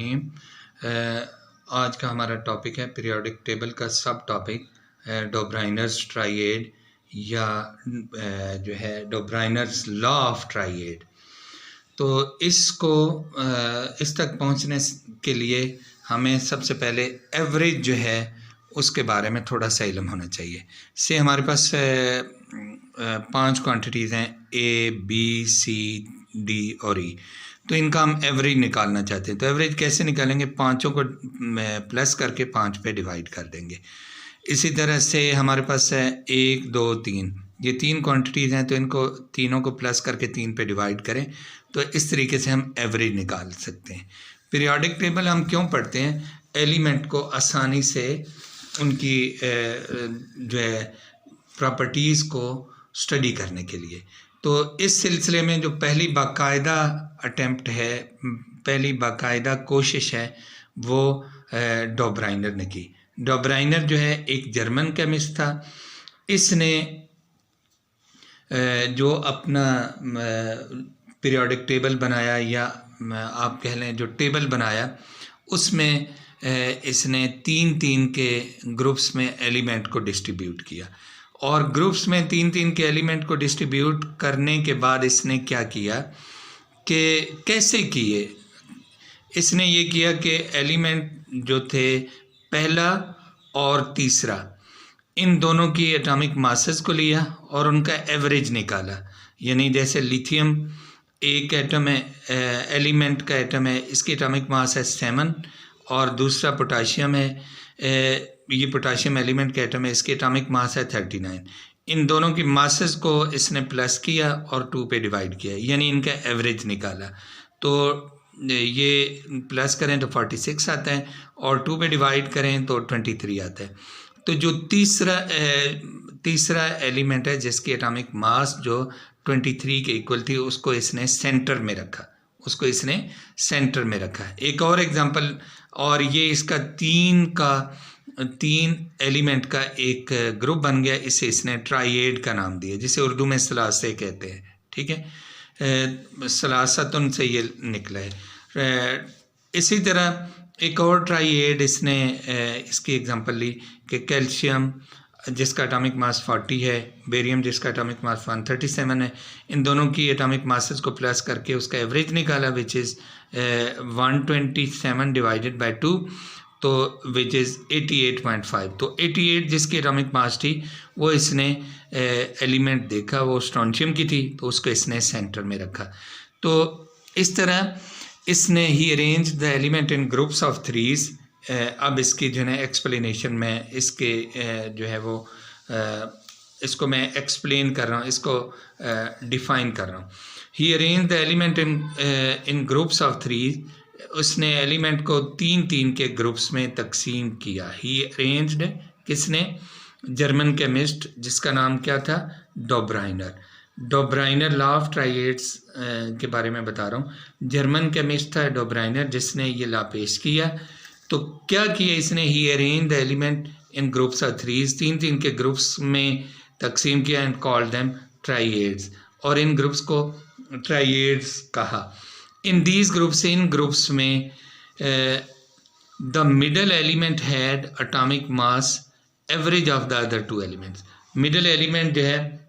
बिस्मिल्लाहिर्रहमानिर्रहीम। आज का हमारा टॉपिक है पीरियोडिक टेबल का सब टॉपिक डोब्राइनर्स ट्राइएड या जो है डोब्राइनर्स लॉ ऑफ ट्राइएड। तो इसको इस तक पहुंचने के लिए हमें सबसे पहले एवरेज जो है उसके बारे में थोड़ा सा इल्म होना चाहिए। से हमारे पास 5 क्वांटिटीज़ हैं ए बी सी डी और ई। तो इनका हम एवरेज निकालना चाहते हैं। तो एवरेज कैसे निकालेंगे? पाँचों को प्लस करके 5 पे डिवाइड कर देंगे। इसी तरह से हमारे पास है 1 2 3, ये 3 क्वांटिटीज़ हैं, तो इनको तीनों को प्लस करके 3 पे डिवाइड करें तो इस तरीके से हम एवरेज निकाल सकते हैं। पीरियोडिक टेबल हम क्यों पढ़ते हैं? एलिमेंट को आसानी से उनकी जो है प्रॉपर्टीज़ को स्टडी करने के लिए। तो इस सिलसिले में जो पहली बाकायदा अटेम्प्ट है, पहली बाकायदा कोशिश है, वो डोब्राइनर ने की। डोब्राइनर जो है एक जर्मन केमिस्ट था। इसने जो अपना पीरियोडिक टेबल बनाया या आप कह लें जो टेबल बनाया, उसमें इसने 3-3 के ग्रुप्स में एलिमेंट को डिस्ट्रीब्यूट किया। और ग्रुप्स में 3-3 के एलिमेंट को डिस्ट्रीब्यूट करने के बाद इसने क्या किया कि कैसे किए? इसने ये किया कि एलिमेंट जो थे पहला और तीसरा, इन दोनों की एटॉमिक मासेस को लिया और उनका एवरेज निकाला। यानी जैसे लिथियम एक एटम है, एलिमेंट का एटम है, इसकी एटॉमिक मास है 7, और दूसरा पोटाशियम है, ये पोटाशियम एलिमेंट का एटम है, इसकी एटॉमिक मास है 39। इन दोनों की मासेस को इसने प्लस किया और 2 पे डिवाइड किया, यानी इनका एवरेज निकाला। तो ये प्लस करें तो 46 आता है और 2 पे डिवाइड करें तो 23 आता है। तो जो तीसरा एलिमेंट है जिसकी एटॉमिक मास जो 23 के इक्वल थी, उसको इसने सेंटर में रखा, एक और एग्जांपल, और ये इसका 3 एलिमेंट का एक ग्रुप बन गया। इसे इसने ट्राइएड का नाम दिया, जिसे उर्दू में सलासे कहते हैं। ठीक है, सलासतुन से ये निकला है। इसी तरह एक और ट्राइएड इसने इसकी एग्जांपल ली कि कैल्शियम जिसका एटॉमिक मास 40 है, बेरियम जिसका एटॉमिक मास 137 है, इन दोनों की एटॉमिक मासेस को प्लस करके उसका एवरेज निकाला, विच इज़ 127 डिवाइडेड बाय 2, तो विच इज़ 88.5। तो 88 जिसकी एटॉमिक मास थी वो इसने एलिमेंट देखा, वो स्ट्रोंशियम की थी, तो उसको इसने सेंटर में रखा। तो इस तरह इसने he arrange the element in groups of 3s। अब इसकी जो है एक्सप्लेनेशन में इसके जो है वो इसको मैं एक्सप्लेन कर रहा हूँ, इसको डिफाइन कर रहा हूँ। He arrange the element in groups of 3। उसने एलिमेंट को 3-3 के ग्रुप्स में तकसीम किया। ही अरेंज्ड, किसने? जर्मन केमिस्ट, जिसका नाम क्या था? डोब्राइनर। डोब्राइनर लॉ ऑफ ट्राइएड्स के बारे में बता रहा हूँ। जर्मन केमिस्ट था डोब्राइनर, जिसने ये लॉ पेश किया। तो क्या किया इसने? He arrange the element in groups of 3s, 3-3 के ग्रुप्स में तकसीम किया, एंड कॉल्ड देम ट्राइएड्स, और इन ग्रुप्स को ट्राइएड्स कहा। इन दीज ग्रुप्स, इन ग्रुप्स में the middle element had atomic mass average of the other 2 elements. Middle element जो है